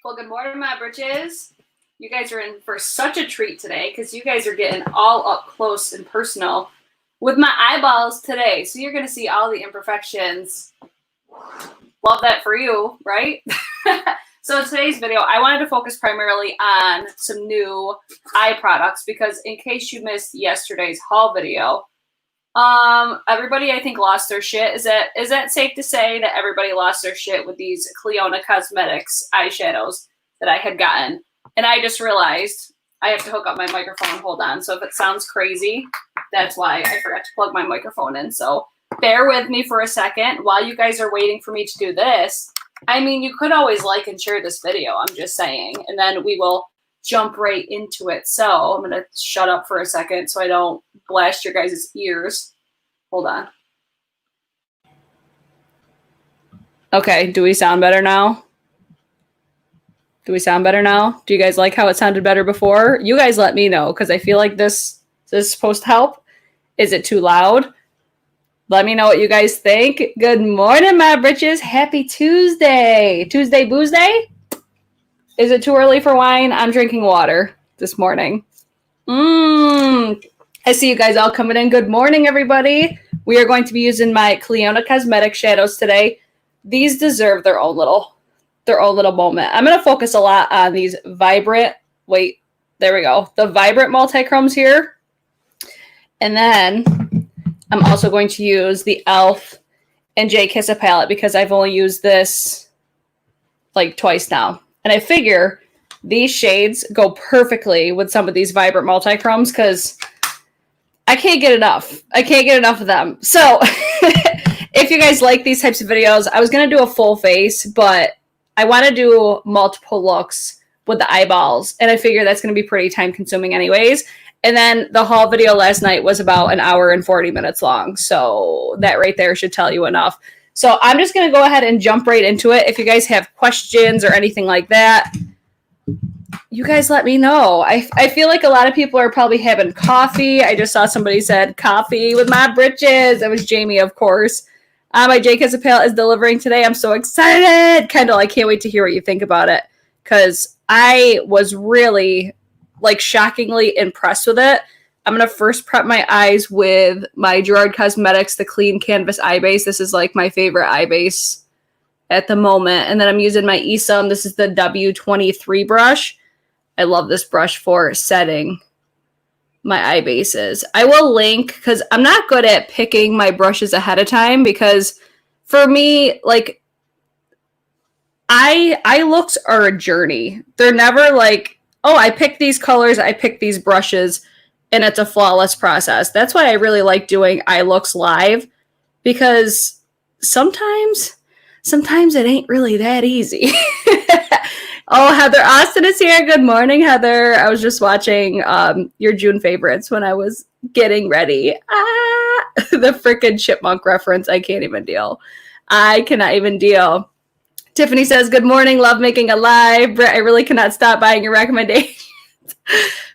Well, good morning, my britches. You guys are in for such a treat today because you guys are getting all up close and personal with my eyeballs today. So you're going to see all the imperfections. Love that for you, right? So in today's video, I wanted to focus primarily on some new eye products because in case you missed yesterday's haul video, everybody I think lost their shit. Is that safe to say that everybody lost their shit with these CLIONADH Cosmetics eyeshadows that I had gotten? And I just realized I have to hook up my microphone. Hold on. So if it sounds crazy, that's why I forgot to plug my microphone in. So bear with me for a second while you guys are waiting for me to do this. I mean, you could always like and share this video. I'm just saying, and then we will jump right into it. So I'm going to shut up for a second so I don't blast your guys' ears. Hold on. Okay, do we sound better now? Do we sound better now? Do you guys like how it sounded better before? You guys let me know because I feel like this is supposed to help. Is it too loud? Let me know what you guys think. Good morning, my britches. Happy Tuesday. Tuesday Booze Day? Is it too early for wine? I'm drinking water this morning. I see you guys all coming in. Good morning, everybody. We are going to be using my CLIONADH Cosmetic shadows today. These deserve their own little moment. I'm going to focus a lot on these vibrant, there we go. The vibrant multi-chromes here. And then I'm also going to use the E.L.F. and JKISSA palette because I've only used this like twice now. And I figure these shades go perfectly with some of these vibrant multi-chromes because I can't get enough. I can't get enough of them. So if you guys like these types of videos, I was going to do a full face, but I want to do multiple looks with the eyeballs. And I figure that's going to be pretty time consuming anyways. And then the haul video last night was about 1 hour and 40 minutes long. So that right there should tell you enough. So I'm just going to go ahead and jump right into it. If you guys have questions or anything like that, you guys let me know. I feel like a lot of people are probably having coffee. I just saw somebody said coffee with my britches. That was Jamie, of course. My JKISSA palette is delivering today. I'm so excited. Kendall, I can't wait to hear what you think about it because I was really shockingly impressed with it. I'm going to first prep my eyes with my GERARD Cosmetics, the Clean Canvas Eye Base. This is like my favorite eye base at the moment. And then I'm using my E.L.F. This is the W23 brush. I love this brush for setting my eye bases. I will link because I'm not good at picking my brushes ahead of time because for me, eye looks are a journey. They're never like, oh, I picked these colors, I picked these brushes, and it's a flawless process. That's why I really like doing eye looks live because sometimes it ain't really that easy. Oh, Heather Austin is here. Good morning, Heather. I was just watching your June favorites when I was getting ready. The frickin' chipmunk reference. I can't even deal. I cannot even deal. Tiffany says, good morning. Love making a live. Britt, I really cannot stop buying your recommendations.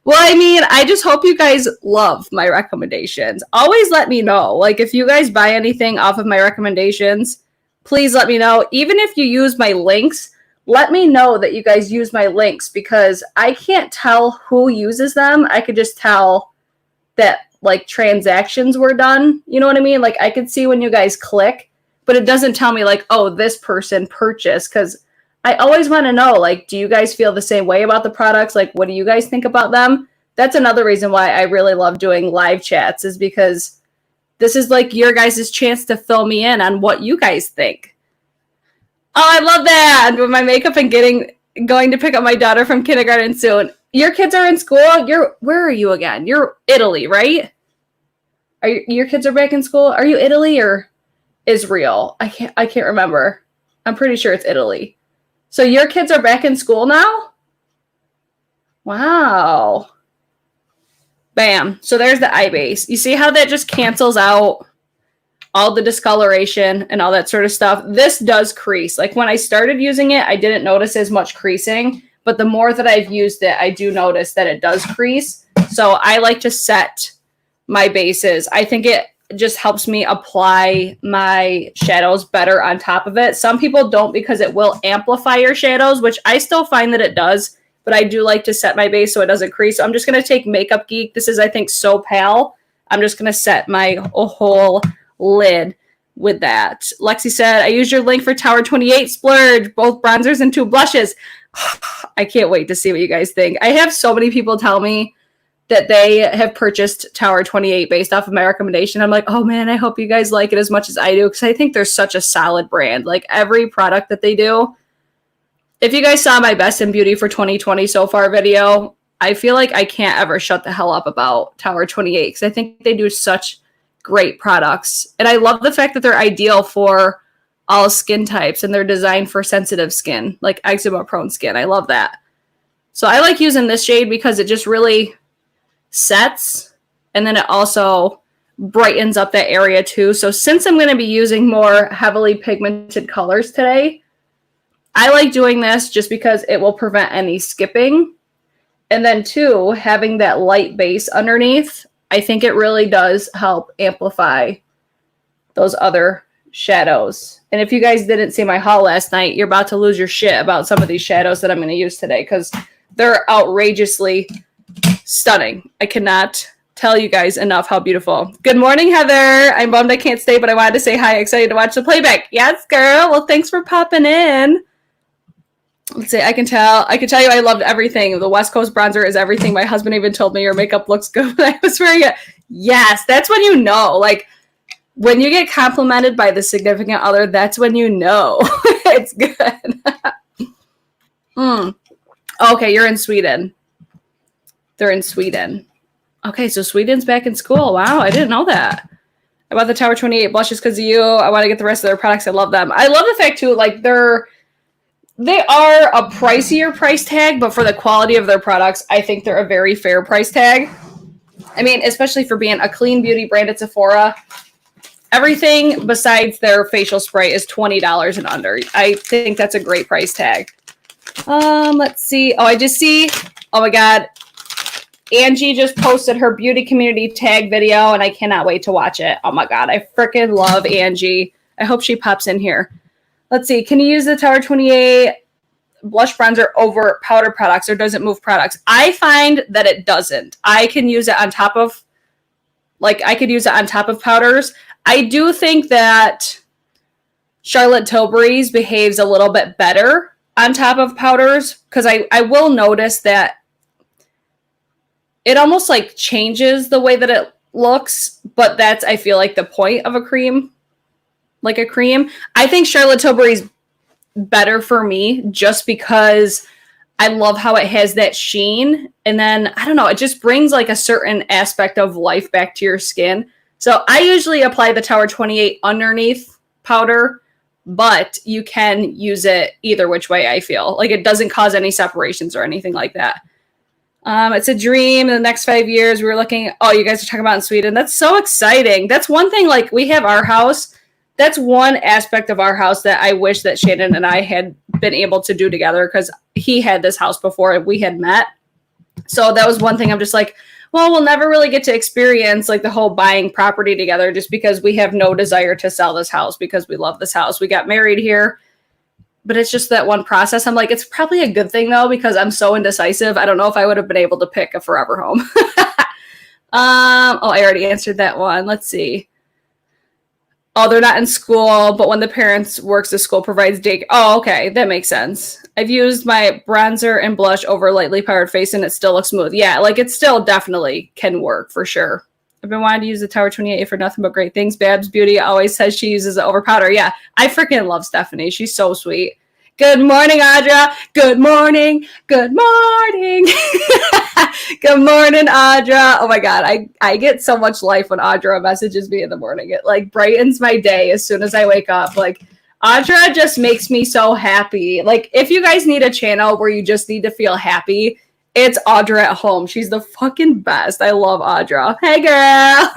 Well, I mean, I just hope you guys love my recommendations. Always let me know. If you guys buy anything off of my recommendations, please let me know. Even if you use my links, let me know that you guys use my links because I can't tell who uses them. I could just tell that transactions were done. You know what I mean? I could see when you guys click, but it doesn't tell me oh, this person purchased because I always want to know, do you guys feel the same way about the products? What do you guys think about them? That's another reason why I really love doing live chats is because this is your guys' chance to fill me in on what you guys think. Oh, I love that. With my makeup and going to pick up my daughter from kindergarten soon. Your kids are in school? Where are you again? You're Italy, right? Your kids are back in school? Are you Italy or Israel? I can't remember. I'm pretty sure it's Italy. So your kids are back in school now? Wow. Bam. So there's the eye base. You see how that just cancels out all the discoloration and all that sort of stuff? This does crease. When I started using it, I didn't notice as much creasing, but the more that I've used it, I do notice that it does crease. So I like to set my bases. I think just helps me apply my shadows better on top of it. Some people don't because it will amplify your shadows, which I still find that it does, but I do like to set my base so it doesn't crease. So I'm just going to take Makeup Geek. This is, I think, So Pale. I'm just going to set my whole lid with that. Lexi said, I used your link for Tower 28 Splurge, both bronzers and 2 blushes. I can't wait to see what you guys think. I have so many people tell me that they have purchased Tower 28 based off of my recommendation. I'm like, oh man, I hope you guys like it as much as I do, because I think they're such a solid brand. Like every product that they do. If you guys saw my Best in Beauty for 2020 so far video, I feel like I can't ever shut the hell up about Tower 28 because I think they do such great products. And I love the fact that they're ideal for all skin types and they're designed for sensitive skin, like eczema prone skin. I love that. So I like using this shade because it just really sets, and then it also brightens up that area too. So since I'm going to be using more heavily pigmented colors today, I like doing this just because it will prevent any skipping. And then too, having that light base underneath, I think it really does help amplify those other shadows. And if you guys didn't see my haul last night, you're about to lose your shit about some of these shadows that I'm going to use today because they're outrageously stunning. I cannot tell you guys enough how beautiful. Good morning, Heather. I'm bummed I can't stay, but I wanted to say hi. Excited to watch the playback. Yes, girl. Well, thanks for popping in. Let's see. I can tell you I loved everything. The West Coast bronzer is everything. My husband even told me your makeup looks good when I was wearing it. Yes, that's when you know. Like, when you get complimented by the significant other, that's when you know it's good. Okay, you're in Sweden. They're in Sweden. Okay, so Sweden's back in school. Wow, I didn't know that. I bought the Tower 28 blushes because of you. I want to get the rest of their products. I love them. I love the fact, too, like, they are a pricier price tag, but for the quality of their products, I think they're a very fair price tag. I mean, especially for being a clean beauty brand at Sephora. Everything besides their facial spray is $20 and under. I think that's a great price tag. Let's see. Oh, I just see. Oh, my God. Angie just posted her beauty community tag video, and I cannot wait to watch it. Oh, my God. I freaking love Angie. I hope she pops in here. Let's see. Can you use the Tower 28 blush bronzer over powder products, or does it move products? I find that it doesn't. I can use it on top of, like, I could use it on top of powders. I do think that Charlotte Tilbury's behaves a little bit better on top of powders, because I will notice that it almost like changes the way that it looks, but that's, I feel like, the point of a cream, like a cream. I think Charlotte Tilbury's better for me just because I love how it has that sheen. And then, I don't know, it just brings like a certain aspect of life back to your skin. So I usually apply the Tower 28 underneath powder, but you can use it either which way, I feel. Like it doesn't cause any separations or anything like that. It's a dream in the next 5 years. We were looking, oh, you guys are talking about in Sweden. That's so exciting. That's one thing, like we have our house. That's one aspect of our house that I wish that Shannon and I had been able to do together, because he had this house before we had met. So that was one thing I'm just like, well, we'll never really get to experience like the whole buying property together just because we have no desire to sell this house because we love this house. We got married here, but it's just that one process. I'm like, it's probably a good thing though, because I'm so indecisive. I don't know if I would have been able to pick a forever home. Oh, I already answered that one. Let's see. Oh, they're not in school, but when the parents works, the school provides day. Oh, okay. That makes sense. I've used my bronzer and blush over lightly powdered face and it still looks smooth. Yeah, like it still definitely can work for sure. I've been wanting to use the Tower 28 for nothing but great things. Babs Beauty always says she uses it over powder. Yeah, I freaking love Stephanie. She's so sweet. Good morning, Audra. Good morning. Good morning. Good morning, Audra. Oh my God. I get so much life when Audra messages me in the morning. It like brightens my day as soon as I wake up. Like Audra just makes me so happy. Like if you guys need a channel where you just need to feel happy, it's Audra at home. She's the fucking best. I love Audra. Hey girl.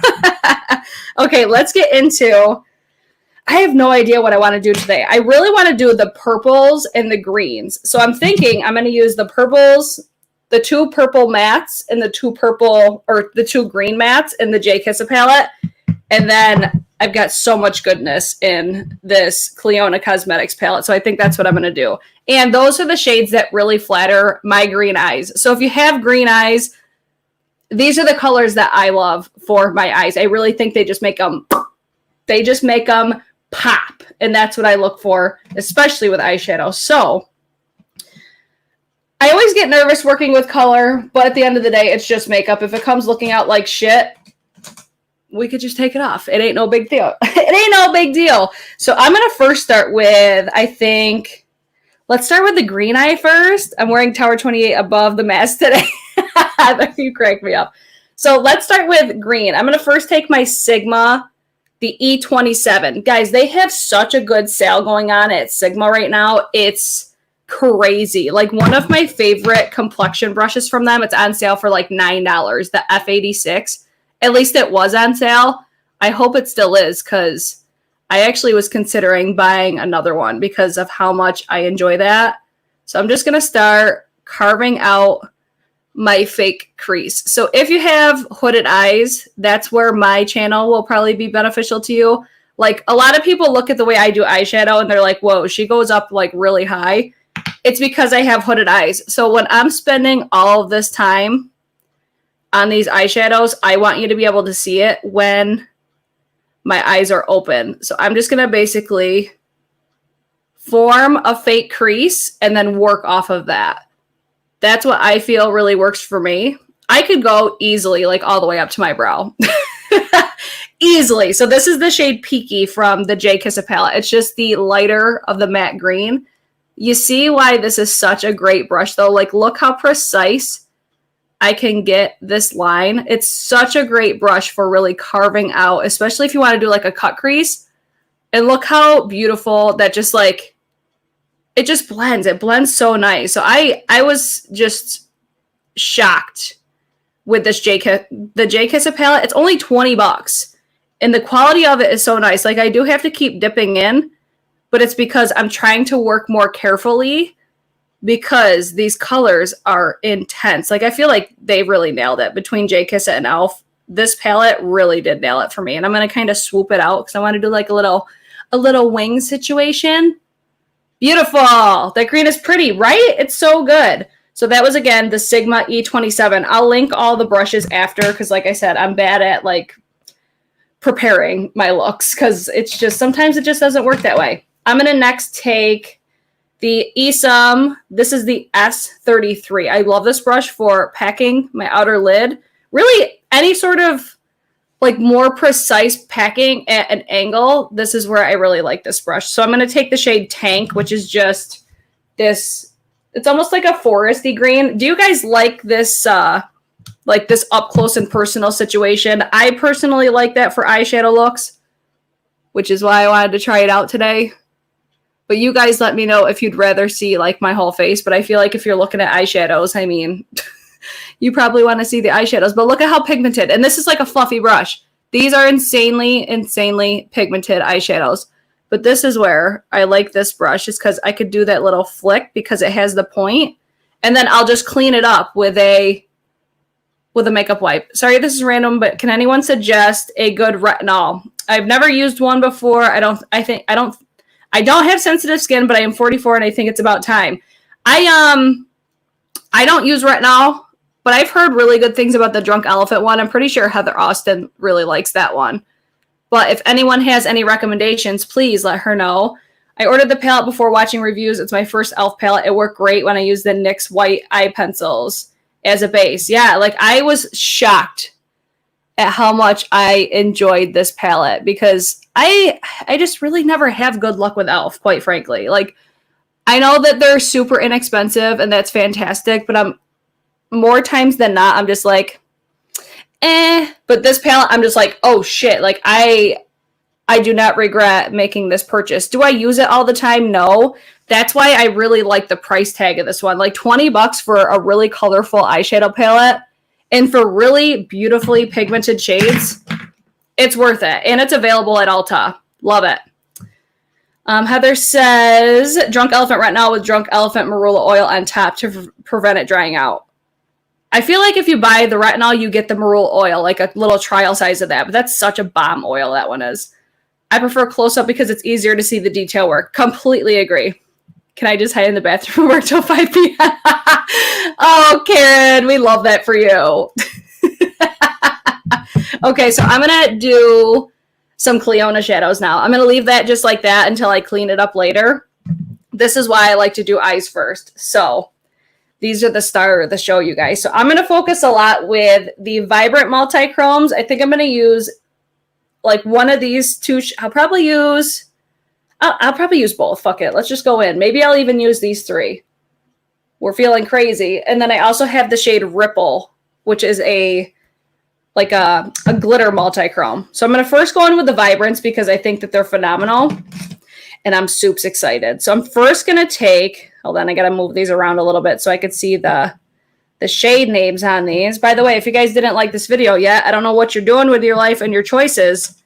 Okay, let's get into, I have no idea what I want to do today. I really want to do the purples and the greens. So I'm thinking I'm going to use the purples, the 2 purple mattes and the 2 purple or the 2 green mattes in the JKISSA palette. And then I've got so much goodness in this CLIONADH Cosmetics palette. So I think that's what I'm going to do. And those are the shades that really flatter my green eyes. So if you have green eyes, these are the colors that I love for my eyes. I really think they just make them pop. And that's what I look for, especially with eyeshadow. So I always get nervous working with color, but at the end of the day, it's just makeup. If it comes looking out like shit, we could just take it off. It ain't no big deal. It ain't no big deal. So I'm going to first start with, let's start with the green eye first. I'm wearing Tower 28 above the mask today. You crack me up. So let's start with green. I'm going to first take my Sigma, the E27. Guys, they have such a good sale going on at Sigma right now. It's crazy. Like one of my favorite complexion brushes from them, it's on sale for like $9, the F86. At least it was on sale. I hope it still is because I actually was considering buying another one because of how much I enjoy that. So I'm just going to start carving out my fake crease. So if you have hooded eyes, that's where my channel will probably be beneficial to you. Like a lot of people look at the way I do eyeshadow and they're like, whoa, she goes up like really high. It's because I have hooded eyes. So when I'm spending all of this time on these eyeshadows, I want you to be able to see it when my eyes are open. So I'm just going to basically form a fake crease and then work off of that. That's what I feel really works for me. I could go easily like all the way up to my brow. Easily. So this is the shade Peaky from the JKISSA palette. It's just the lighter of the matte green. You see why this is such a great brush though? Like look how precise I can get this line. It's such a great brush for really carving out, especially if you want to do like a cut crease. And look how beautiful that just like, it just blends. It blends so nice. So I was just shocked with this the JKISSA palette. It's only $20 and the quality of it is so nice. Like I do have to keep dipping in, but it's because I'm trying to work more carefully because these colors are intense. Like I feel like they really nailed it between JKISSA and E.L.F. This palette really did nail it for me. And I'm going to kind of swoop it out because I want to do like a little wing situation. Beautiful. That green is pretty, right? It's so good. So that was, again, the Sigma E27. I'll link all the brushes after because, like I said, I'm bad at, like, preparing my looks because it's just, sometimes it just doesn't work that way. I'm going to next take the E.L.F. This is the S33. I love this brush for packing my outer lid. Really, any sort of like more precise packing at an angle, this is where I really like this brush. So I'm going to take the shade Tank, which is just this, it's almost like a foresty green. Do you guys like this up close and personal situation? I personally like that for eyeshadow looks, which is why I wanted to try it out today. But you guys let me know if you'd rather see like my whole face. But I feel like if you're looking at eyeshadows, I mean, you probably want to see the eyeshadows. But look at how pigmented. And this is like a fluffy brush. These are insanely, insanely pigmented eyeshadows. But this is where I like this brush is because I could do that little flick because it has the point. And then I'll just clean it up with a makeup wipe. Sorry, this is random, but can anyone suggest a good retinol? I've never used one before. I don't have sensitive skin, but I am 44 and I think it's about time. I don't use retinol, but I've heard really good things about the Drunk Elephant one. I'm pretty sure Heather Austin really likes that one. But if anyone has any recommendations, please let her know. I ordered the palette before watching reviews. It's my first E.L.F. palette. It worked great when I used the NYX white eye pencils as a base. Yeah, like I was shocked at how much I enjoyed this palette because I just really never have good luck with E.L.F., quite frankly. Like, I know that they're super inexpensive and that's fantastic, but more times than not, I'm just like, But this palette, I'm just like, oh shit. Like, I do not regret making this purchase. Do I use it all the time? No. That's why I really like the price tag of this one. Like $20 for a really colorful eyeshadow palette and for really beautifully pigmented shades. It's worth it. And it's available at Ulta. Love it. Heather says, Drunk Elephant Retinol with Drunk Elephant Marula oil on top to prevent it drying out. I feel like if you buy the retinol, you get the marula oil, like a little trial size of that. But that's such a bomb oil, that one is. I prefer close-up because it's easier to see the detail work. Completely agree. Can I just hide in the bathroom and work till 5 p.m.? Oh, Karen, we love that for you. Okay, so I'm going to do some CLIONADH shadows now. I'm going to leave that just like that until I clean it up later. This is why I like to do eyes first. So these are the star of the show, you guys. So I'm going to focus a lot with the Vibrant Multi-Chromes. I think I'm going to use like one of these two. I'll probably use both. Fuck it. Let's just go in. Maybe I'll even use these 3. We're feeling crazy. And then I also have the shade Ripple, which is a glitter multi-chrome. So I'm going to first go in with the Vibrance because I think that they're phenomenal. And I'm super excited. So I'm first going to take, hold on, I got to move these around a little bit so I could see the shade names on these. By the way, if you guys didn't like this video yet, I don't know what you're doing with your life and your choices,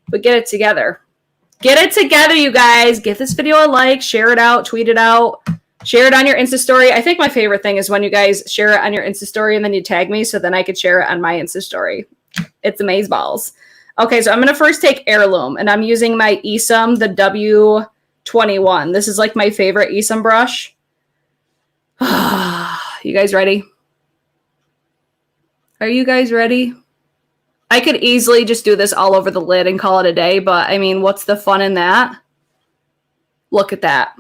but get it together. Get it together, you guys. Give this video a like, share it out, tweet it out, share it on your Insta story. I think my favorite thing is when you guys share it on your Insta story and then you tag me so then I could share it on my Insta story. It's amazeballs. Okay, so I'm going to first take Heirloom, and I'm using my Esom, the W21. This is like my favorite Esom brush. You guys ready? Are you guys ready? I could easily just do this all over the lid and call it a day, but I mean, what's the fun in that? Look at that.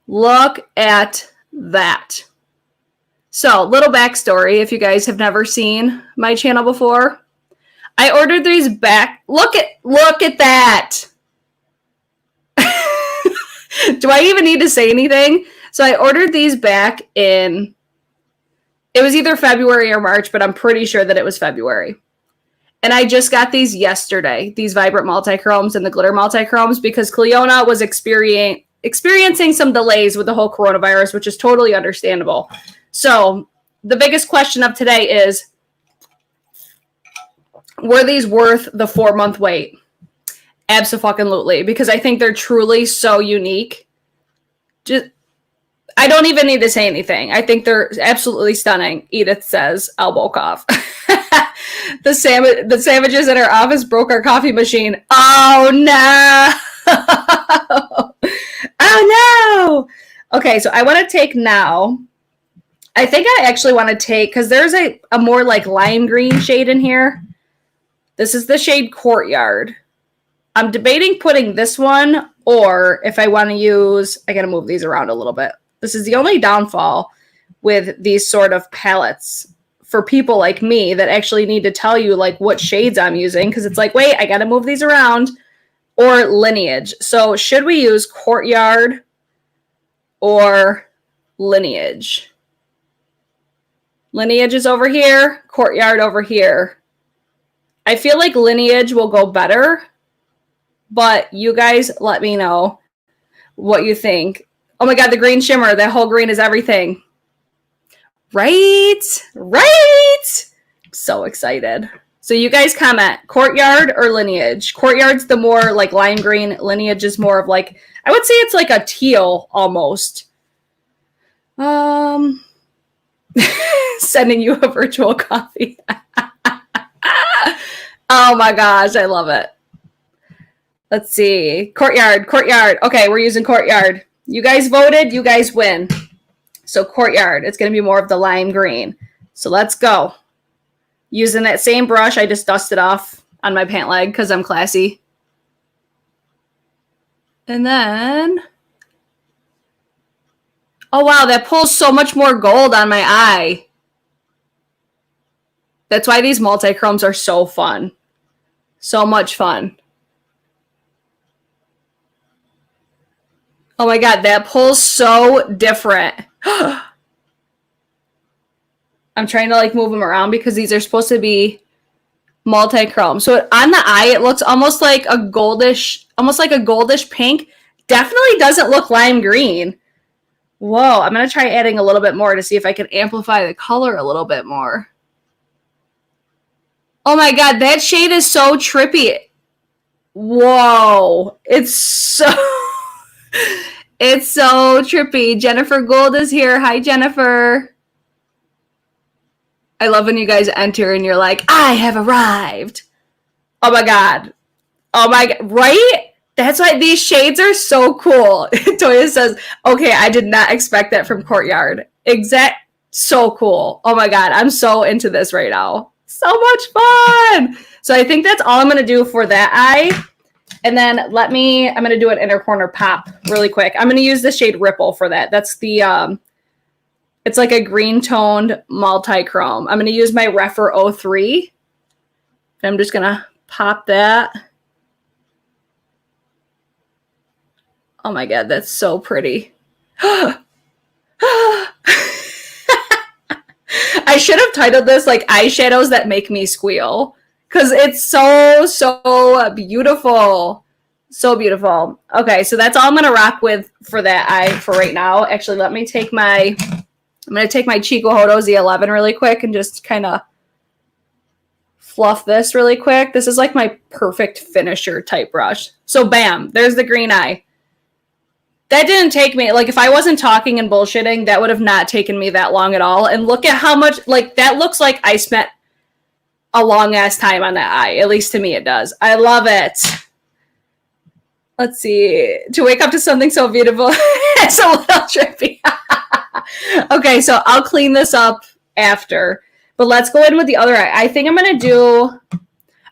Look at that. So, little backstory, if you guys have never seen my channel before. I ordered these back. Look at that. Do I even need to say anything? So I ordered these back in, it was either February or March, but I'm pretty sure that it was February. And I just got these yesterday, these Vibrant Multi-Chromes and the Glitter Multi-Chromes, because CLIONADH was experiencing some delays with the whole coronavirus, which is totally understandable. So the biggest question of today is, were these worth the 4-month wait? Absolutely, because I think they're truly so unique. I don't even need to say anything. I think they're absolutely stunning. Edith says, elbow cough. The sandwiches in our office broke our coffee machine. Oh no! Oh no! Okay, so I want to take now. I think I actually want to take, because there's a more like lime green shade in here. This is the shade Courtyard. I'm debating putting this one, or if I want to use, I got to move these around a little bit. This is the only downfall with these sort of palettes for people like me that actually need to tell you like what shades I'm using, because it's like, wait, I got to move these around, or Lineage. So should we use Courtyard or Lineage? Lineage is over here, Courtyard over here. I feel like Lineage will go better, but you guys let me know what you think. Oh my God, the green shimmer. That whole green is everything. Right? Right? So excited. So you guys comment, Courtyard or Lineage? Courtyard's the more like lime green. Lineage is more of like, I would say it's like a teal almost. Sending you a virtual coffee. Oh my gosh, I love it. Let's see. Courtyard. Okay, we're using Courtyard. You guys voted, you guys win. So Courtyard, it's going to be more of the lime green. So let's go. Using that same brush, I just dusted off on my pant leg because I'm classy. And then, oh wow, that pulls so much more gold on my eye. That's why these multi-chromes are so fun. So much fun. Oh my God, that pulls so different. I'm trying to like move them around because these are supposed to be multi-chrome. So on the eye, it looks almost like a goldish pink. Definitely doesn't look lime green. Whoa, I'm going to try adding a little bit more to see if I can amplify the color a little bit more. Oh my God, that shade is so trippy. Whoa, it's so trippy. Jennifer Gold is here. Hi, Jennifer. I love when you guys enter and you're like, I have arrived. Oh my God. Oh my God. Right? That's why these shades are so cool. Toya says, okay, I did not expect that from Courtyard. So cool. Oh my God. I'm so into this right now. So much fun. So I think that's all I'm going to do for that eye. And then I'm going to do an inner corner pop really quick. I'm going to use the shade Ripple for that. That's the, it's like a green toned multi-chrome. I'm going to use my Refer 03. I'm just going to pop that. Oh my God, that's so pretty. I should have titled this like eyeshadows that make me squeal because it's so beautiful. So beautiful. Okay, so that's all I'm going to rock with for that eye for right now. Actually, let me take I'm going to take my Chico Hodo Z11 really quick and just kind of fluff this really quick. This is like my perfect finisher type brush. So bam, there's the green eye. That didn't take me, like if I wasn't talking and bullshitting, that would have not taken me that long at all. And look at how much, like that looks like I spent a long ass time on that eye. At least to me it does. I love it. Let's see. To wake up to something so beautiful. It's a little trippy. Okay, so I'll clean this up after. But let's go in with the other eye. I think I'm going to do,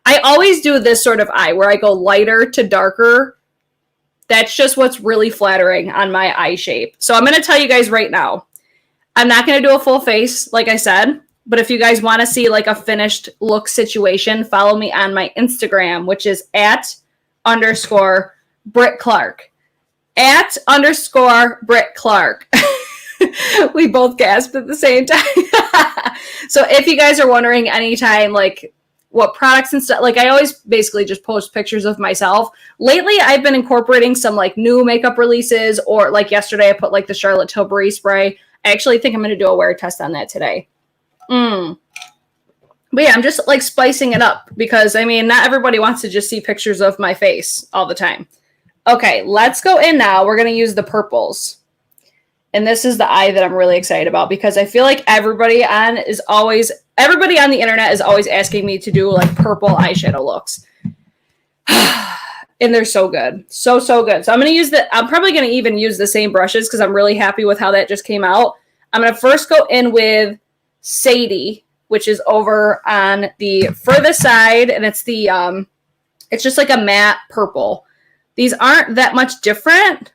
I always do this sort of eye where I go lighter to darker. That's just what's really flattering on my eye shape. So I'm going to tell you guys right now, I'm not going to do a full face, like I said. But if you guys want to see like a finished look situation, follow me on my Instagram, which is @_BritClark. @_BritClark. We both gasped at the same time. So if you guys are wondering anytime, like what products and stuff, like I always basically just post pictures of myself. Lately, I've been incorporating some like new makeup releases, or like yesterday, I put like the Charlotte Tilbury spray. I actually think I'm going to do a wear test on that today. But yeah, I'm just like spicing it up because I mean, not everybody wants to just see pictures of my face all the time. Okay, let's go in now. We're going to use the purples. And this is the eye that I'm really excited about because I feel like everybody on the internet is always asking me to do like purple eyeshadow looks. And they're so good. So good. So I'm probably going to even use the same brushes because I'm really happy with how that just came out. I'm going to first go in with Sadie, which is over on the furthest side. And it's the, it's just like a matte purple. These aren't that much different.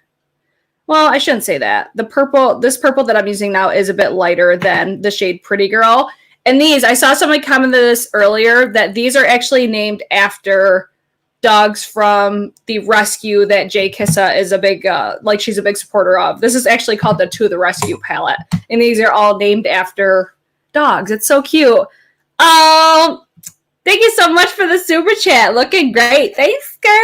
Well, I shouldn't say that. This purple that I'm using now is a bit lighter than the shade Pretty Girl. And these, I saw somebody comment this earlier, that these are actually named after dogs from the rescue that JKISSA is a big, she's a big supporter of. This is actually called the To the Rescue palette. And these are all named after dogs. It's so cute. Oh, thank you so much for the super chat. Looking great. Thanks, girl.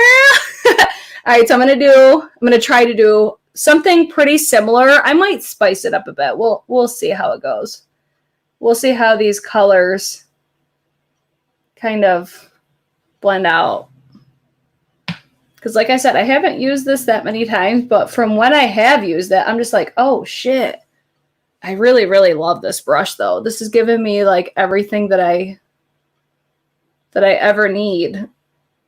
All right, so I'm going to try to do something pretty similar. I might spice it up a bit. We'll see how it goes. We'll see how these colors kind of blend out. Because like I said, I haven't used this that many times, but from when I have used it, I'm just like, oh shit. I really, really love this brush though. This is giving me like everything that I ever need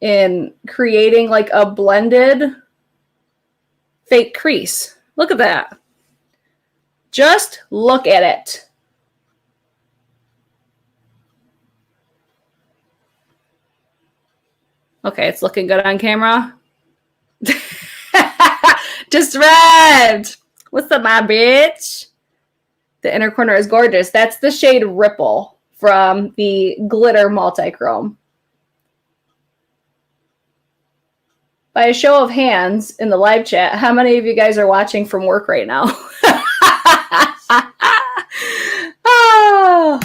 in creating like a blended fake crease. Look at that. Just look at it. Okay, it's looking good on camera. Just red. What's up, my bitch? The inner corner is gorgeous. That's the shade Ripple from the Glitter Multichrome. By a show of hands in the live chat, how many of you guys are watching from work right now? Oh,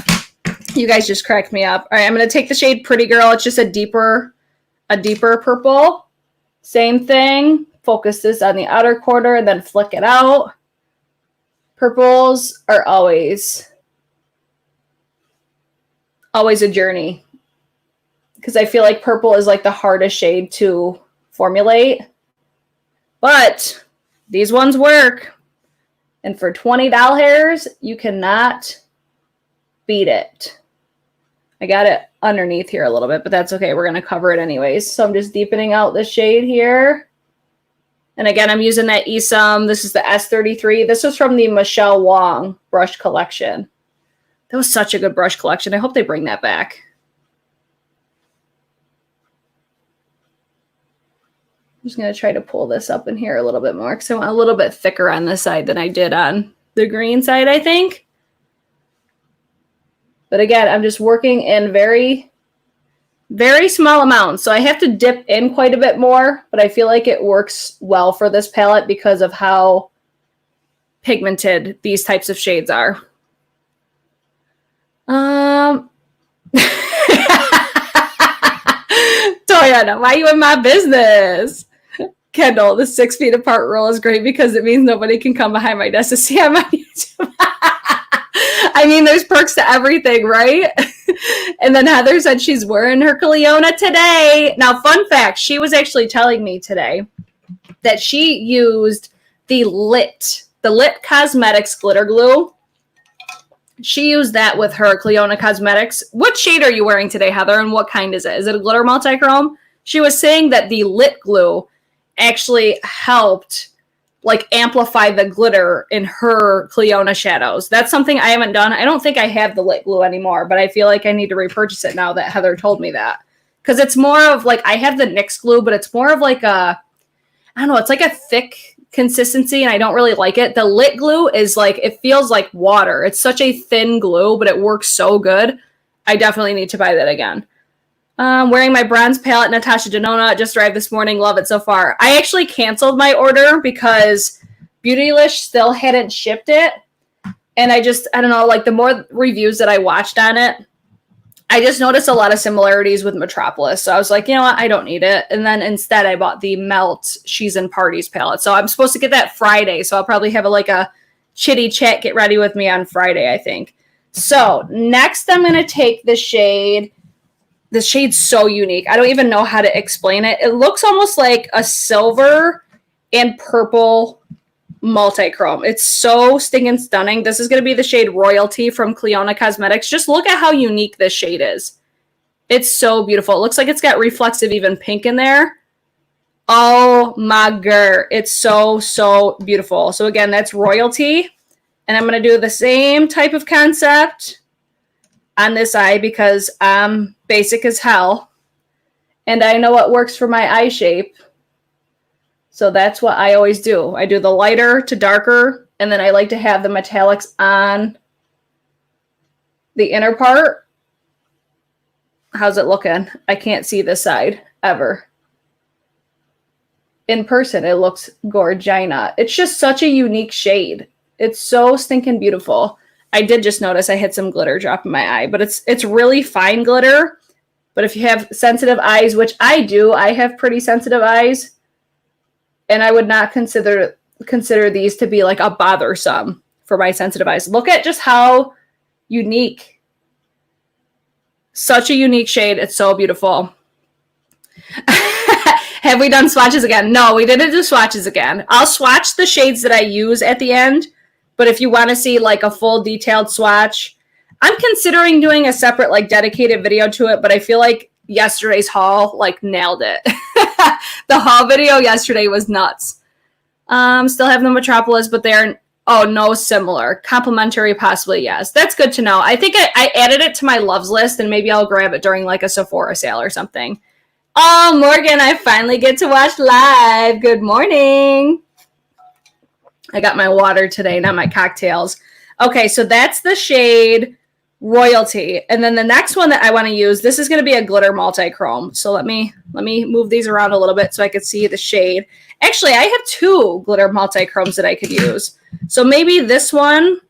you guys just cracked me up. All right, I'm going to take the shade Pretty Girl. It's just a deeper purple. Same thing. Focus this on the outer corner and then flick it out. Purples are always a journey because I feel like purple is like the hardest shade to formulate, but these ones work, and for $20 you cannot beat it. I got it underneath here a little bit, but that's okay. We're going to cover it anyways. So I'm just deepening out the shade here. And again, I'm using that E.L.F. This is the S33. This was from the Michelle Wong brush collection. That was such a good brush collection. I hope they bring that back. I'm just going to try to pull this up in here a little bit more because I want a little bit thicker on this side than I did on the green side, I think. But again, I'm just working in very, very small amounts. So I have to dip in quite a bit more, but I feel like it works well for this palette because of how pigmented these types of shades are. Toyana, why are you in my business? Kendall, the 6 feet apart rule is great because it means nobody can come behind my desk to see I'm on YouTube. I mean, there's perks to everything, right? And then Heather said she's wearing her CLIONADH today. Now, fun fact, she was actually telling me today that she used the LIT Cosmetics glitter glue. She used that with her CLIONADH Cosmetics. What shade are you wearing today, Heather, and what kind is it? Is it a glitter multichrome? She was saying that the LIT glue actually helped like amplify the glitter in her CLIONADH shadows. That's something I haven't done. I don't think I have the LIT glue anymore, but I feel like I need to repurchase it now that Heather told me that. Because it's more of like, I have the NYX glue, but it's more of like a, I don't know, it's like a thick consistency and I don't really like it. The LIT glue is like, it feels like water. It's such a thin glue, but it works so good. I definitely need to buy that again. Wearing my bronze palette, Natasha Denona, just arrived this morning. Love it so far. I actually canceled my order because Beautylish still hadn't shipped it. And I don't know, like the more reviews that I watched on it, I just noticed a lot of similarities with Metropolis. So I was like, you know what? I don't need it. And then instead I bought the Melt She's in Parties palette. So I'm supposed to get that Friday. So I'll probably have a chitty chat get ready with me on Friday, I think. So next I'm going to take the shade. The shade's so unique. I don't even know how to explain it. It looks almost like a silver and purple multichrome. It's so stinking stunning. This is going to be the shade Royalty from CLIONADH Cosmetics. Just look at how unique this shade is. It's so beautiful. It looks like it's got reflexive even pink in there. Oh my god. It's so, so beautiful. So again, that's Royalty. And I'm going to do the same type of concept on this eye because I'm basic as hell and I know what works for my eye shape. So that's what I always do. I do the lighter to darker and then I like to have the metallics on the inner part. How's it looking? I can't see this side ever. In person, it looks gorgina. It's just such a unique shade. It's so stinking beautiful. I did just notice I had some glitter drop in my eye, but it's really fine glitter. But if you have sensitive eyes, which I do, I have pretty sensitive eyes, and I would not consider these to be like a bothersome for my sensitive eyes. Look at just how unique. Such a unique shade. It's so beautiful. Have we done swatches again? No, we didn't do swatches again. I'll swatch the shades that I use at the end. But if you want to see like a full detailed swatch, I'm considering doing a separate like dedicated video to it. But I feel like yesterday's haul like nailed it. The haul video yesterday was nuts. Still have the Metropolis, but they're, oh, no, similar. Complimentary, possibly, yes. That's good to know. I think I added it to my loves list and maybe I'll grab it during like a Sephora sale or something. Oh, Morgan, I finally get to watch live. Good morning. I got my water today, not my cocktails. Okay, so that's the shade Royalty. And then the next one that I want to use, this is going to be a glitter multichrome. So let me move these around a little bit so I could see the shade. Actually, I have 2 glitter multichromes that I could use. So maybe this one,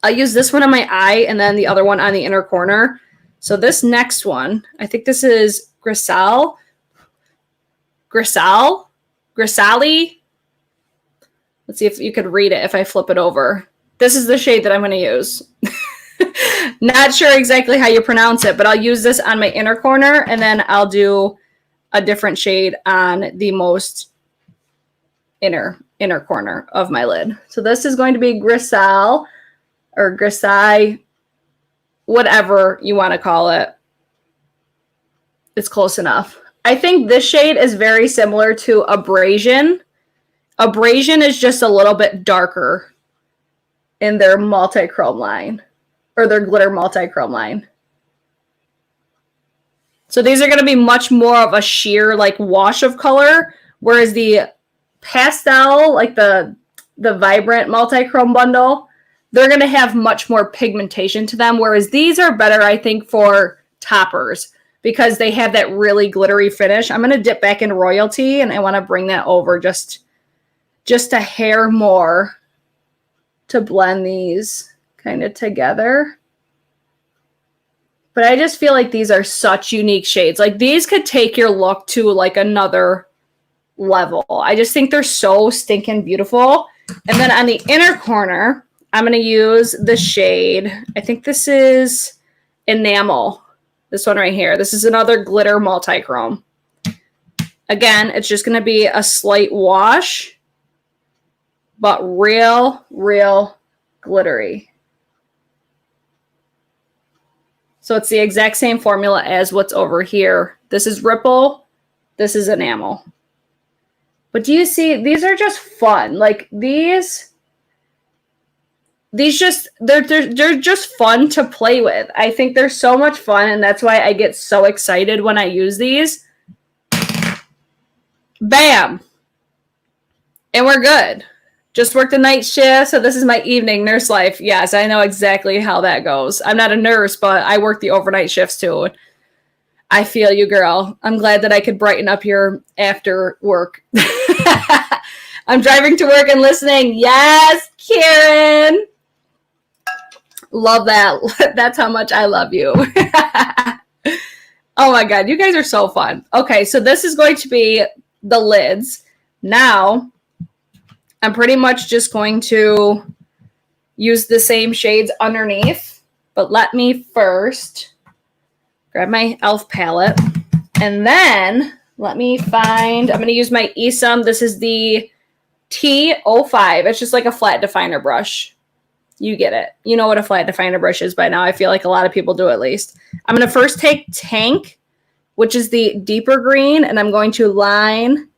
I'll use this one on my eye and then the other one on the inner corner. So this next one, I think this is Grisali. Let's see if you could read it if I flip it over. This is the shade that I'm going to use. Not sure exactly how you pronounce it, but I'll use this on my inner corner and then I'll do a different shade on the most inner corner of my lid. So this is going to be Grisali or Grisai. whatever you want to call it. It's close enough. I think this shade is very similar to Abrasion. Abrasion is just a little bit darker in their multi-chrome line, or their glitter multi-chrome line. So these are going to be much more of a sheer like wash of color, whereas the pastel, like the vibrant multi-chrome bundle, they're going to have much more pigmentation to them, whereas these are better, I think, for toppers because they have that really glittery finish. I'm going to dip back in Royalty, and I want to bring that over just a hair more to blend these kind of together. But I just feel like these are such unique shades. Like these could take your look to like another level. I just think they're so stinking beautiful. And then on the inner corner, I'm going to use the shade. I think this is Enamel. This one right here. This is another glitter multi-chrome. Again, it's just going to be a slight wash, but real glittery. So it's the exact same formula as what's over here. This is Ripple. This is Enamel. But do you see, these are just fun. Like these just, they're just fun to play with. I think they're so much fun, and that's why I get so excited when I use these. Bam. And we're good. Just worked a night shift, so this is my evening nurse life. Yes, I know exactly how that goes. I'm not a nurse, but I work the overnight shifts too. I feel you, girl. I'm glad that I could brighten up your after work. I'm driving to work and listening. Yes, Karen. Love that. That's how much I love you. Oh my God, you guys are so fun. Okay, so this is going to be the lids. Now, I'm pretty much just going to use the same shades underneath, but let me first grab my E.L.F palette, and then let me find, I'm going to use my ESUM. This is the T05. It's just like a flat definer brush. You get it. You know what a flat definer brush is by now. I feel like a lot of people do at least. I'm going to first take Tank, which is the deeper green, and I'm going to line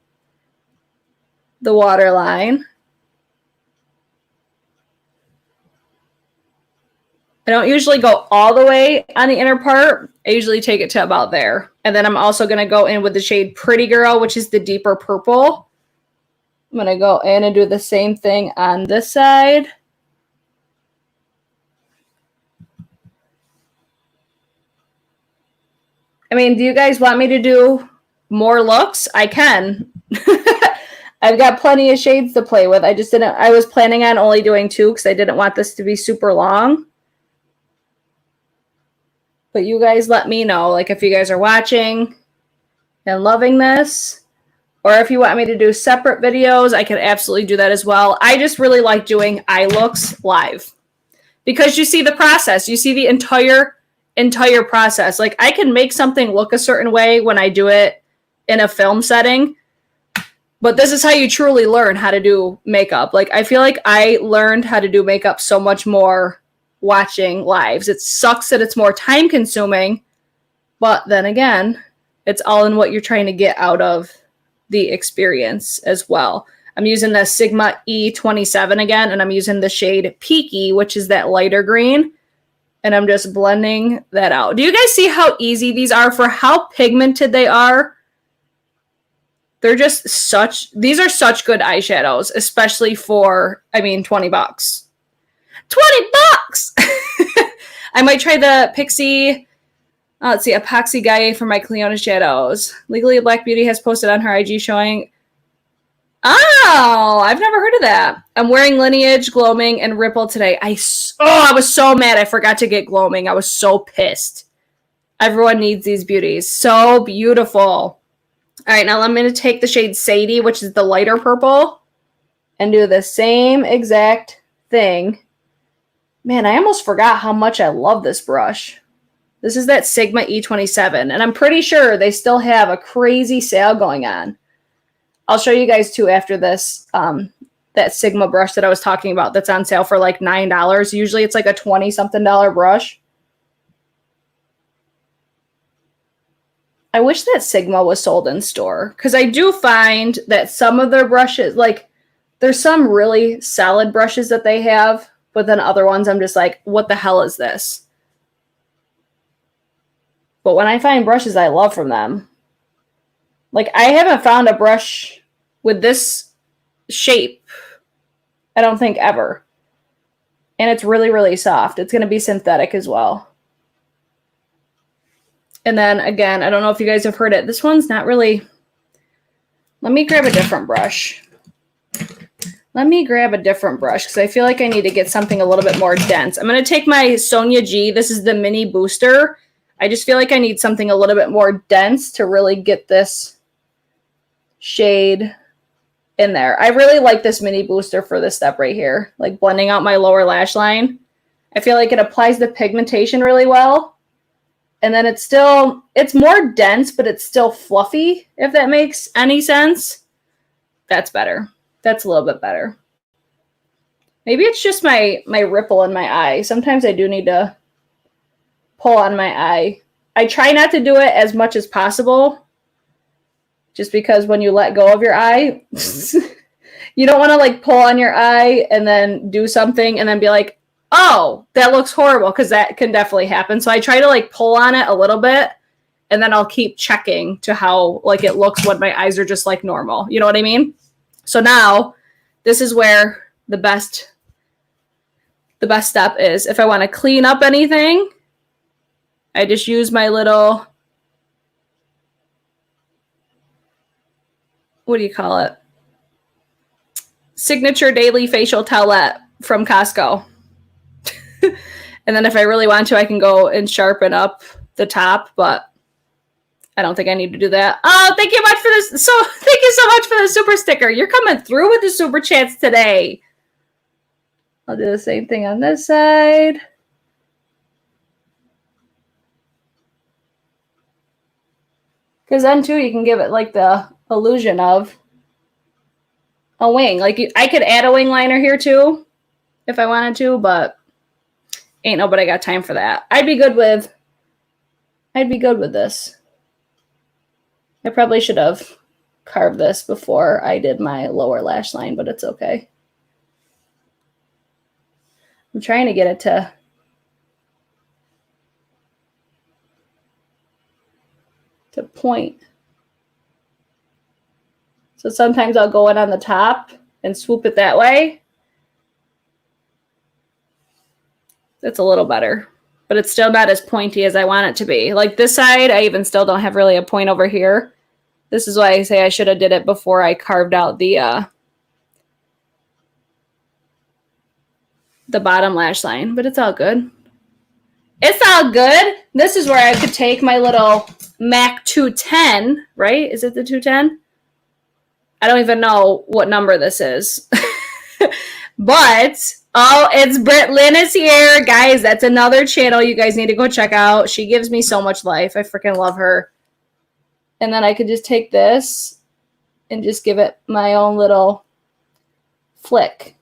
the waterline. I don't usually go all the way on the inner part. I usually take it to about there. And then I'm also going to go in with the shade Pretty Girl, which is the deeper purple. I'm going to go in and do the same thing on this side. I mean, do you guys want me to do more looks? I can. I've got plenty of shades to play with. I was planning on only doing 2 because I didn't want this to be super long. But you guys let me know, like, if you guys are watching and loving this, or if you want me to do separate videos, I can absolutely do that as well. I just really like doing eye looks live because you see the process. You see the entire process. Like, I can make something look a certain way when I do it in a film setting, but this is how you truly learn how to do makeup. Like, I feel like I learned how to do makeup so much more watching lives. It sucks that it's more time consuming, but then again, it's all in what you're trying to get out of the experience as well. I'm using the Sigma E27 again, and I'm using the shade Peaky, which is that lighter green, and I'm just blending that out. Do you guys see how easy these are for how pigmented they are? They're just these are such good eyeshadows, especially for, I mean, 20 bucks. 20 bucks! I might try the Pixie, let's see, Epoxy Guy for my CLIONADH shadows. Legally Black Beauty has posted on her IG showing. Oh, I've never heard of that. I'm wearing Lineage, Gloaming, and Ripple today. I was so mad I forgot to get Gloaming. I was so pissed. Everyone needs these beauties. So beautiful. All right, now I'm going to take the shade Sadie, which is the lighter purple, and do the same exact thing. Man, I almost forgot how much I love this brush. This is that Sigma E27, and I'm pretty sure they still have a crazy sale going on. I'll show you guys too after this, that Sigma brush that I was talking about that's on sale for like $9. Usually it's like a $20-something brush. I wish that Sigma was sold in store, because I do find that some of their brushes, like there's some really solid brushes that they have, but then other ones I'm just like, what the hell is this? But when I find brushes I love from them, like I haven't found a brush with this shape, I don't think ever. And it's really, really soft. It's going to be synthetic as well. And then again, I don't know if you guys have heard it. This one's not really, let me grab a different brush. Let me grab a different brush because I feel like I need to get something a little bit more dense. I'm going to take my Sonia G. This is the mini booster. I just feel like I need something a little bit more dense to really get this shade in there. I really like this mini booster for this step right here, like blending out my lower lash line. I feel like it applies the pigmentation really well. And then it's more dense, but it's still fluffy, if that makes any sense. That's better. That's a little bit better. Maybe it's just my ripple in my eye. Sometimes I do need to pull on my eye. I try not to do it as much as possible, just because when you let go of your eye, you don't want to like pull on your eye and then do something and then be like, oh, that looks horrible, because that can definitely happen. So I try to like pull on it a little bit, and then I'll keep checking to how like it looks when my eyes are just like normal. You know what I mean? So now this is where the best step is. If I want to clean up anything, I just use my little, what do you call it? Signature Daily Facial Towelette from Costco. And then if I really want to, I can go and sharpen up the top, but I don't think I need to do that. Oh, thank you much for this. Thank you so much for the super sticker. You're coming through with the super chats today. I'll do the same thing on this side. Because then too, you can give it like the illusion of a wing. Like I could add a wing liner here too, if I wanted to, but ain't nobody got time for that. I'd be good with this. I probably should have carved this before I did my lower lash line, but it's okay. I'm trying to get it to point. So sometimes I'll go in on the top and swoop it that way. It's a little better, but it's still not as pointy as I want it to be. Like this side, I even still don't have really a point over here. This is why I say I should have did it before I carved out the bottom lash line, but it's all good. It's all good. This is where I could take my little MAC 210, right? Is it the 210? I don't even know what number this is. But, oh, it's Brit Lynn is here. Guys, that's another channel you guys need to go check out. She gives me so much life. I freaking love her. And then I could just take this and just give it my own little flick.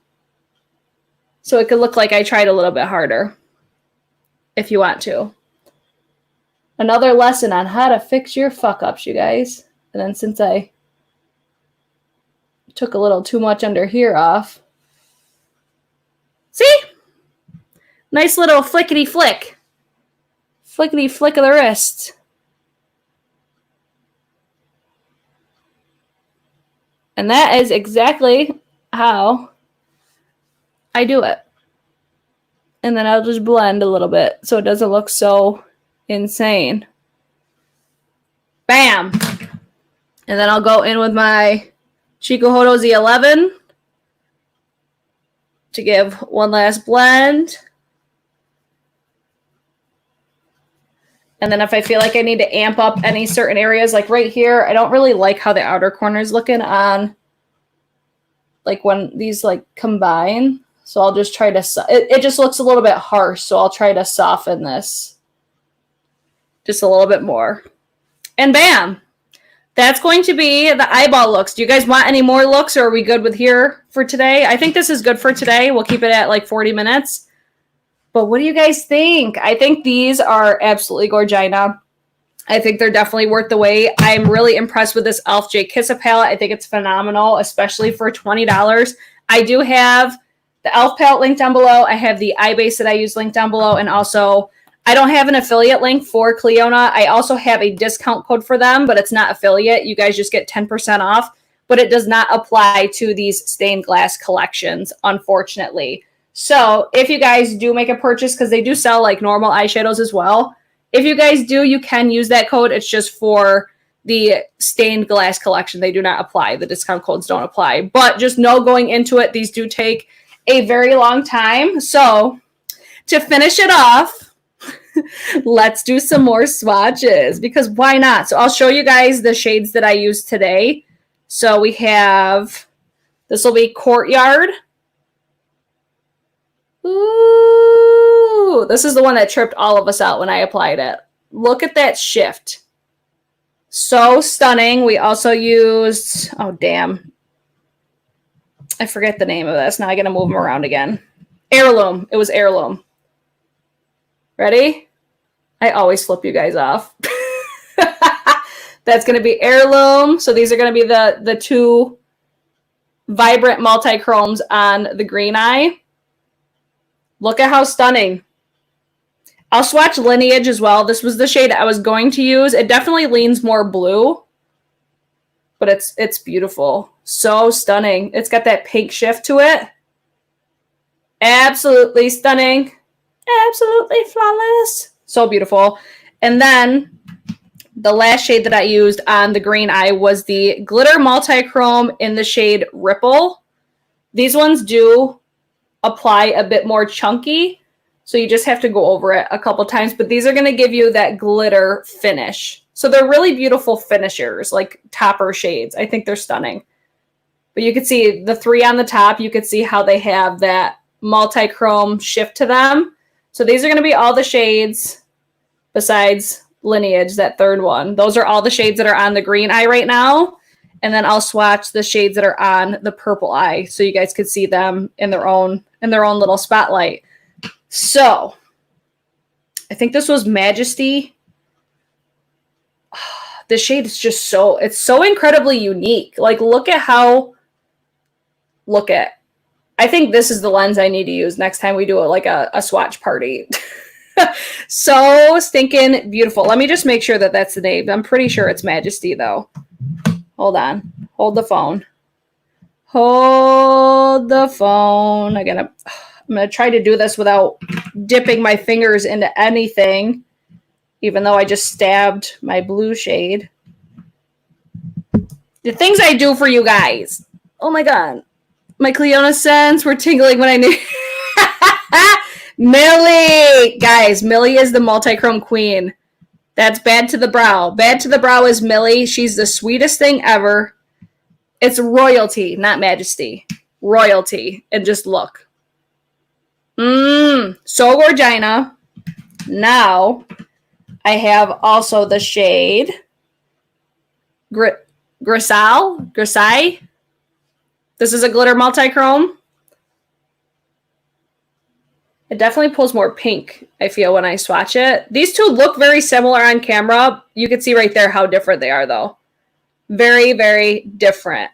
So it could look like I tried a little bit harder, if you want to. Another lesson on how to fix your fuck-ups, you guys. And then since I took a little too much under here off, see? Nice little flickety flick. Flickety flick of the wrist. And that is exactly how I do it. And then I'll just blend a little bit so it doesn't look so insane. Bam! And then I'll go in with my Chikuhodo Z11 to give one last blend. And then if I feel like I need to amp up any certain areas, like right here, I don't really like how the outer corner is looking on, like when these like combine. So I'll just try to, it just looks a little bit harsh. So I'll try to soften this just a little bit more. And bam, that's going to be the eyeball looks. Do you guys want any more looks, or are we good with here for today? I think this is good for today. We'll keep it at like 40 minutes. But what do you guys think? I think these are absolutely gorgina. I think they're definitely worth the wait. I'm really impressed with this E.L.F. JKISSA palette. I think it's phenomenal, especially for $20. I do have the E.L.F. palette linked down below. I have the eye base that I use linked down below. And also, I don't have an affiliate link for CLIONADH. I also have a discount code for them, but it's not affiliate. You guys just get 10% off, but it does not apply to these stained glass collections, unfortunately. So if you guys do make a purchase, because they do sell like normal eyeshadows as well, if you guys do, you can use that code. It's just for the stained glass collection. They do not apply. The discount codes don't apply. But just know going into it, these do take a very long time. So to finish it off, let's do some more swatches, because why not? So I'll show you guys the shades that I use today. So we have, this will be Courtyard. Ooh, this is the one that tripped all of us out when I applied it. Look at that shift. So stunning. We also used, oh damn, I forget the name of this. Now I gotta move them around again. Heirloom. It was Heirloom. Ready? I always flip you guys off. That's gonna be Heirloom. So these are gonna be the two vibrant multi-chromes on the green eye. Look at how stunning. I'll swatch Lineage as well. This was the shade I was going to use. It definitely leans more blue, but it's beautiful. So stunning. It's got that pink shift to it. Absolutely stunning. Absolutely flawless. So beautiful. And then the last shade that I used on the green eye was the Glitter Multichrome in the shade Ripple. These ones do apply a bit more chunky, so you just have to go over it a couple times, but these are going to give you that glitter finish. So they're really beautiful finishers, like topper shades. I think they're stunning. But you can see the three on the top, you can see how they have that multi-chrome shift to them. So these are going to be all the shades besides Lineage, that third one. Those are all the shades that are on the green eye right now. And then I'll swatch the shades that are on the purple eye so you guys could see them in their own little spotlight. So I think this was Majesty. The shade is just it's so incredibly unique. Like, look at. I think this is the lens I need to use next time we do a swatch party. So stinking beautiful. Let me just make sure that that's the name. I'm pretty sure it's Majesty though. Hold on. Hold the phone. Hold the phone. I'm gonna try to do this without dipping my fingers into anything, even though I just stabbed my blue shade. The things I do for you guys. Oh my god. My CLIONADH sense were tingling when I knew. Millie! Guys, Millie is the multi-chrome queen. That's Bad to the Brow. Bad to the Brow is Millie. She's the sweetest thing ever. It's royalty, not Majesty. Royalty. And just look. So gorgina. Now, I have also the shade Grisai. This is a glitter multi-chrome. It definitely pulls more pink, I feel, when I swatch it. These two look very similar on camera. You can see right there how different they are, though. Very, very different,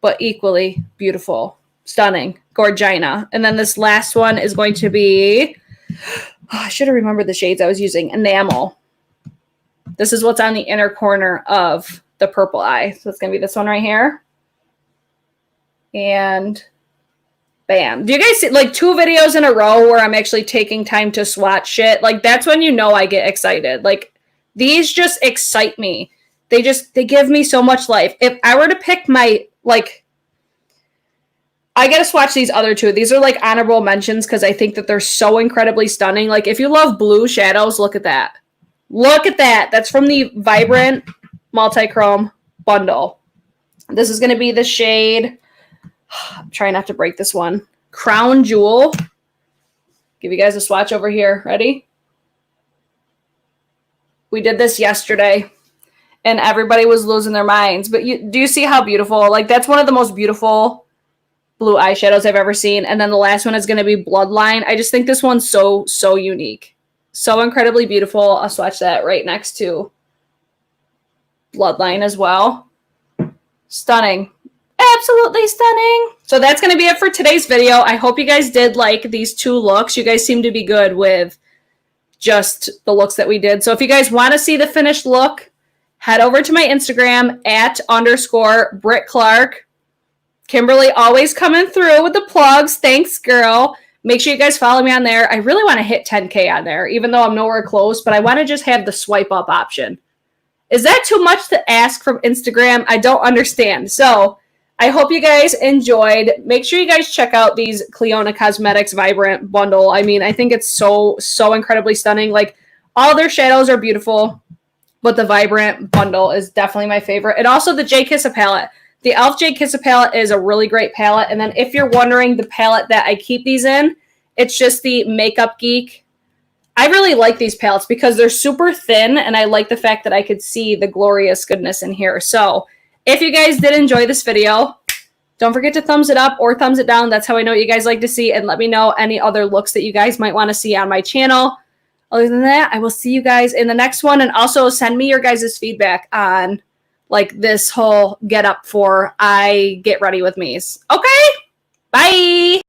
but equally beautiful. Stunning. Gorgina. And then this last one is going to be... Oh, I should have remembered the shades I was using. Enamel. This is what's on the inner corner of the purple eye. So it's going to be this one right here. And... bam. Do you guys see like 2 videos in a row where I'm actually taking time to swatch shit? Like, that's when you know I get excited. Like, these just excite me. They give me so much life. If I were to pick my, like, I gotta swatch these other 2. These are like honorable mentions because I think that they're so incredibly stunning. Like, if you love blue shadows, look at that. Look at that. That's from the Vibrant Multi-Chrome bundle. This is gonna be the shade... I'm trying not to break this one. Crown Jewel. Give you guys a swatch over here. Ready? We did this yesterday, and everybody was losing their minds. But do you see how beautiful? Like, that's one of the most beautiful blue eyeshadows I've ever seen. And then the last one is going to be Bloodline. I just think this one's so unique. So incredibly beautiful. I'll swatch that right next to Bloodline as well. Stunning. Absolutely stunning. So that's going to be it for today's video. I hope you guys did like these 2 looks. You guys seem to be good with just the looks that we did. So if you guys want to see the finished look, head over to my Instagram @_ Brit Clark. Kimberly always coming through with the plugs. Thanks, girl. Make sure you guys follow me on there. I really want to hit 10K on there, even though I'm nowhere close, but I want to just have the swipe up option. Is that too much to ask from Instagram? I don't understand. So I hope you guys enjoyed. Make sure you guys check out these CLIONADH Cosmetics Vibrant Bundle. I mean, I think it's so incredibly stunning. Like, all their shadows are beautiful, but the Vibrant Bundle is definitely my favorite. And also the JKISSA palette. The E.L.F. JKISSA palette is a really great palette. And then if you're wondering the palette that I keep these in, it's just the Makeup Geek. I really like these palettes because they're super thin, and I like the fact that I could see the glorious goodness in here. So if you guys did enjoy this video, don't forget to thumbs it up or thumbs it down. That's how I know what you guys like to see, and let me know any other looks that you guys might want to see on my channel. Other than that, I will see you guys in the next one, and also send me your guys' feedback on like this whole get up for I get ready with me's. Okay, bye.